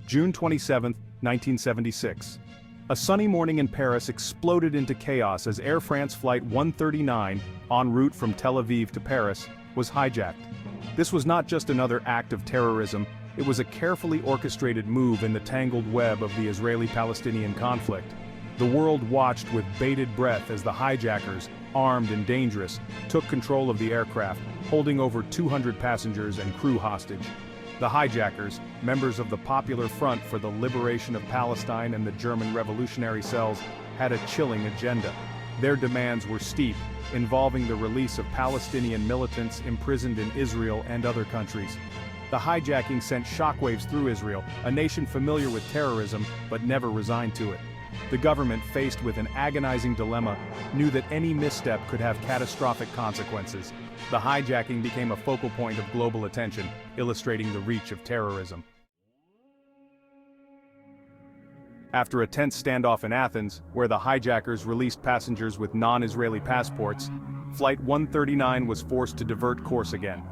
June 27, 1976. A sunny morning in Paris exploded into chaos as Air France Flight 139, en route from Tel Aviv to Paris, was hijacked. This was not just another act of terrorism, it was a carefully orchestrated move in the tangled web of the Israeli-Palestinian conflict. The world watched with bated breath as the hijackers, armed and dangerous, took control of the aircraft, holding over 200 passengers and crew hostage. The hijackers, members of the Popular Front for the Liberation of Palestine and the German revolutionary cells, had a chilling agenda. Their demands were steep, involving the release of Palestinian militants imprisoned in Israel and other countries. The hijacking sent shockwaves through Israel, a nation familiar with terrorism but never resigned to it. The government, faced with an agonizing dilemma, knew that any misstep could have catastrophic consequences. The hijacking became a focal point of global attention, illustrating the reach of terrorism. After a tense standoff in Athens, where the hijackers released passengers with non-Israeli passports, Flight 139 was forced to divert course again.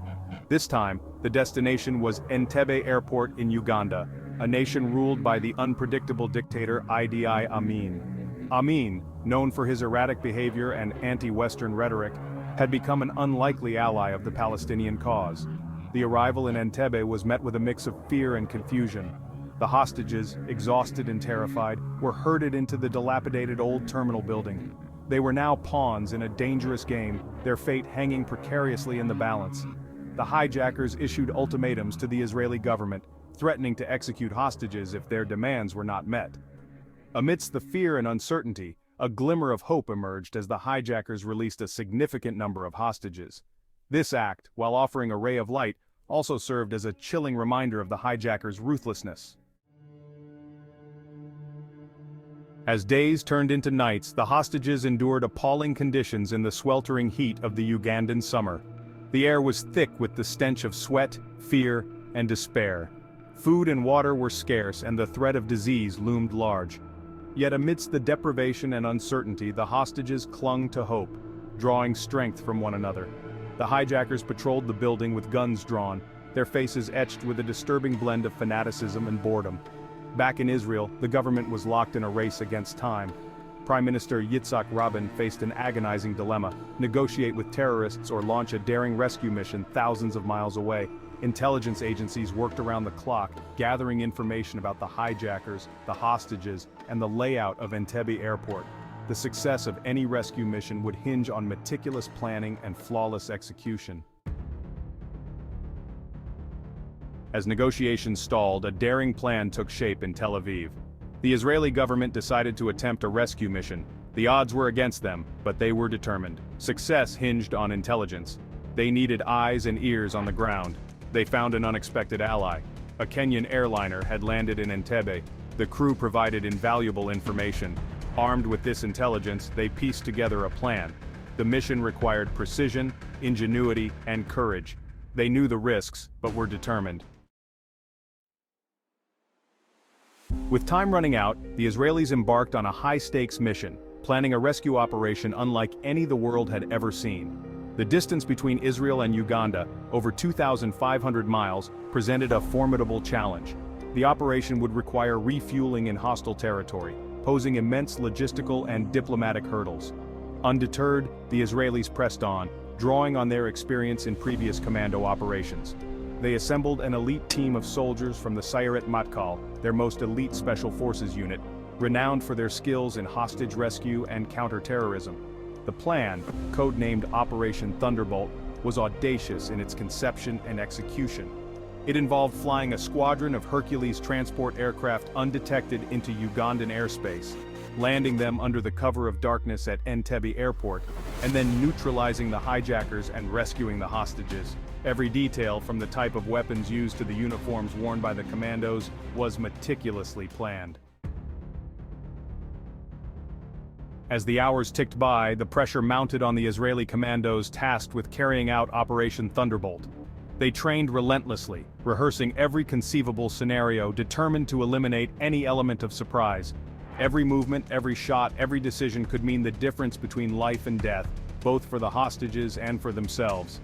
This time, the destination was Entebbe Airport in Uganda, a nation ruled by the unpredictable dictator Idi Amin. Amin, known for his erratic behavior and anti-Western rhetoric, had become an unlikely ally of the Palestinian cause. The arrival in Entebbe was met with a mix of fear and confusion. The hostages, exhausted and terrified, were herded into the dilapidated old terminal building. They were now pawns in a dangerous game, their fate hanging precariously in the balance. The hijackers issued ultimatums to the Israeli government, threatening to execute hostages if their demands were not met. Amidst the fear and uncertainty, a glimmer of hope emerged as the hijackers released a significant number of hostages. This act, while offering a ray of light, also served as a chilling reminder of the hijackers' ruthlessness. As days turned into nights, the hostages endured appalling conditions in the sweltering heat of the Ugandan summer. The air was thick with the stench of sweat, fear, and despair. Food and water were scarce and the threat of disease loomed large. Yet amidst the deprivation and uncertainty, the hostages clung to hope, drawing strength from one another. The hijackers patrolled the building with guns drawn, their faces etched with a disturbing blend of fanaticism and boredom. Back in Israel, the government was locked in a race against time. Prime Minister Yitzhak Rabin faced an agonizing dilemma: negotiate with terrorists or launch a daring rescue mission thousands of miles away. Intelligence agencies worked around the clock, gathering information about the hijackers, the hostages, and the layout of Entebbe Airport. The success of any rescue mission would hinge on meticulous planning and flawless execution. As negotiations stalled, a daring plan took shape in Tel Aviv. The Israeli government decided to attempt a rescue mission. The odds were against them, but they were determined. Success hinged on intelligence. They needed eyes and ears on the ground. They found an unexpected ally. A Kenyan airliner had landed in Entebbe. The crew provided invaluable information. Armed with this intelligence, they pieced together a plan. The mission required precision, ingenuity, and courage. They knew the risks, but were determined. With time running out, the Israelis embarked on a high-stakes mission, planning a rescue operation unlike any the world had ever seen. The distance between Israel and Uganda, over 2,500 miles, presented a formidable challenge. The operation would require refueling in hostile territory, posing immense logistical and diplomatic hurdles. Undeterred, the Israelis pressed on, drawing on their experience in previous commando operations. They assembled an elite team of soldiers from the Sayeret Matkal, their most elite special forces unit, renowned for their skills in hostage rescue and counterterrorism. The plan, codenamed Operation Thunderbolt, was audacious in its conception and execution. It involved flying a squadron of Hercules transport aircraft undetected into Ugandan airspace, landing them under the cover of darkness at Entebbe Airport, and then neutralizing the hijackers and rescuing the hostages. Every detail, from the type of weapons used to the uniforms worn by the commandos, was meticulously planned. As the hours ticked by, the pressure mounted on the Israeli commandos tasked with carrying out Operation Thunderbolt. They trained relentlessly, rehearsing every conceivable scenario, determined to eliminate any element of surprise. Every movement, every shot, every decision could mean the difference between life and death, both for the hostages and for themselves.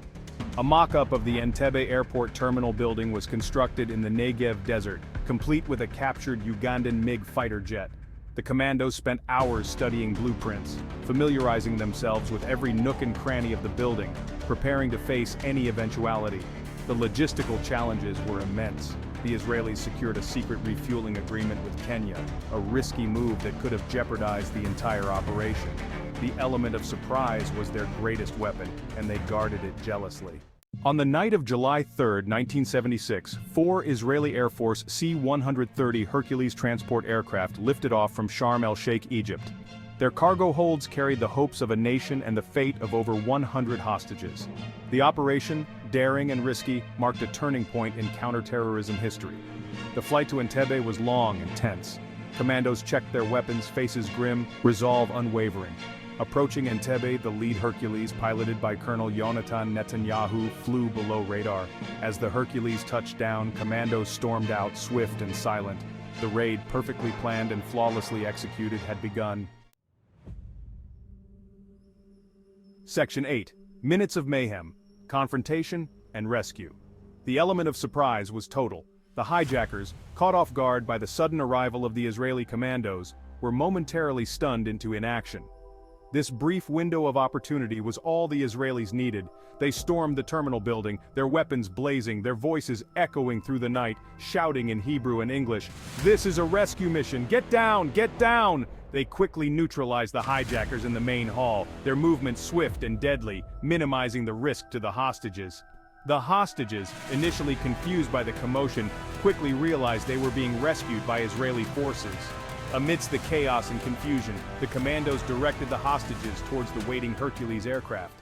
A mock-up of the Entebbe Airport terminal building was constructed in the Negev desert, complete with a captured Ugandan MiG fighter jet. The commandos spent hours studying blueprints, familiarizing themselves with every nook and cranny of the building, preparing to face any eventuality. The logistical challenges were immense. The Israelis secured a secret refueling agreement with Kenya, a risky move that could have jeopardized the entire operation. The element of surprise was their greatest weapon, and they guarded it jealously. On the night of July 3, 1976, 4 Israeli Air Force C-130 Hercules transport aircraft lifted off from Sharm el-Sheikh, Egypt. Their cargo holds carried the hopes of a nation and the fate of over 100 hostages. The operation, daring and risky, marked a turning point in counterterrorism history. The flight to Entebbe was long and tense. Commandos checked their weapons, faces grim, resolve unwavering. Approaching Entebbe, the lead Hercules, piloted by Colonel Yonatan Netanyahu, flew below radar. As the Hercules touched down, commandos stormed out, swift and silent. The raid, perfectly planned and flawlessly executed, had begun. Section 8. Minutes of mayhem, confrontation, and rescue. The element of surprise was total. The hijackers, caught off guard by the sudden arrival of the Israeli commandos, were momentarily stunned into inaction. This brief window of opportunity was all the Israelis needed. They stormed the terminal building, their weapons blazing, their voices echoing through the night, shouting in Hebrew and English, "This is a rescue mission! Get down! Get down!" They quickly neutralized the hijackers in the main hall, their movements swift and deadly, minimizing the risk to the hostages. The hostages, initially confused by the commotion, quickly realized they were being rescued by Israeli forces. Amidst the chaos and confusion, the commandos directed the hostages towards the waiting Hercules aircraft.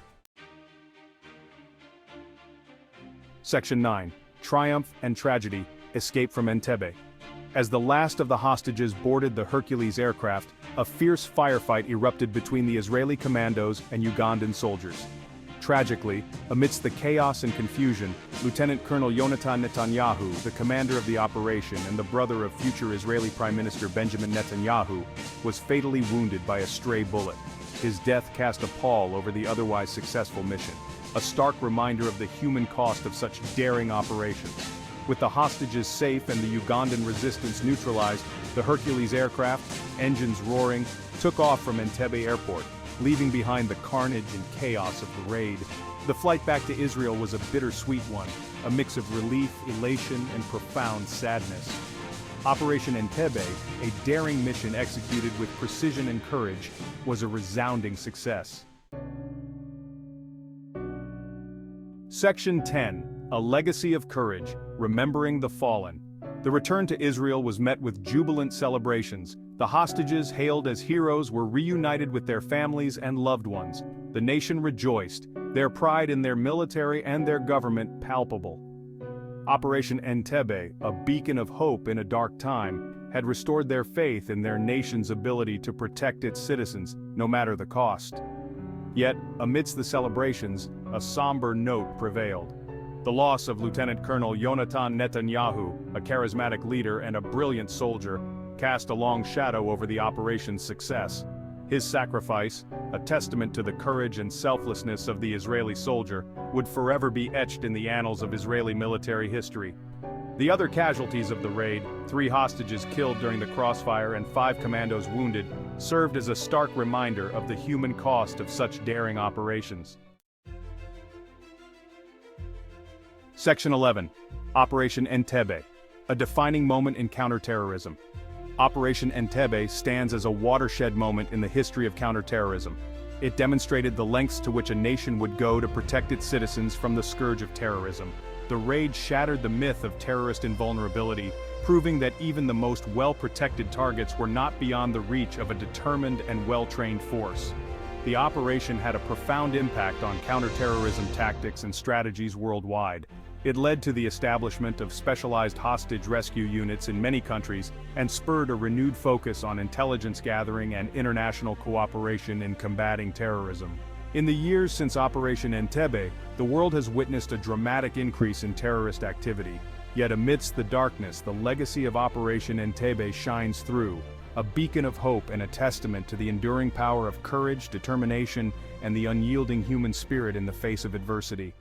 Section 9. Triumph and Tragedy, Escape from Entebbe. As the last of the hostages boarded the Hercules aircraft, a fierce firefight erupted between the Israeli commandos and Ugandan soldiers. Tragically, amidst the chaos and confusion, Lieutenant Colonel Yonatan Netanyahu, the commander of the operation and the brother of future Israeli Prime Minister Benjamin Netanyahu, was fatally wounded by a stray bullet. His death cast a pall over the otherwise successful mission, a stark reminder of the human cost of such daring operations. With the hostages safe and the Ugandan resistance neutralized, the Hercules aircraft, engines roaring, took off from Entebbe Airport, leaving behind the carnage and chaos of the raid. The flight back to Israel was a bittersweet one, a mix of relief, elation, and profound sadness. Operation Entebbe, a daring mission executed with precision and courage, was a resounding success. Section 10. A Legacy of Courage, Remembering the Fallen. The return to Israel was met with jubilant celebrations. The hostages, hailed as heroes, were reunited with their families and loved ones. The nation rejoiced, their pride in their military and their government palpable. Operation Entebbe, a beacon of hope in a dark time, had restored their faith in their nation's ability to protect its citizens, no matter the cost. Yet, amidst the celebrations, a somber note prevailed. The loss of Lieutenant Colonel Yonatan Netanyahu, a charismatic leader and a brilliant soldier, cast a long shadow over the operation's success. His sacrifice, a testament to the courage and selflessness of the Israeli soldier, would forever be etched in the annals of Israeli military history. The other casualties of the raid, 3 hostages killed during the crossfire and 5 commandos wounded, served as a stark reminder of the human cost of such daring operations. Section 11. Operation Entebbe, a defining moment in counterterrorism. Operation Entebbe stands as a watershed moment in the history of counterterrorism. It demonstrated the lengths to which a nation would go to protect its citizens from the scourge of terrorism. The raid shattered the myth of terrorist invulnerability, proving that even the most well-protected targets were not beyond the reach of a determined and well-trained force. The operation had a profound impact on counterterrorism tactics and strategies worldwide. It led to the establishment of specialized hostage rescue units in many countries and spurred a renewed focus on intelligence gathering and international cooperation in combating terrorism. In the years since Operation Entebbe, the world has witnessed a dramatic increase in terrorist activity. Yet amidst the darkness, the legacy of Operation Entebbe shines through, a beacon of hope and a testament to the enduring power of courage, determination, and the unyielding human spirit in the face of adversity.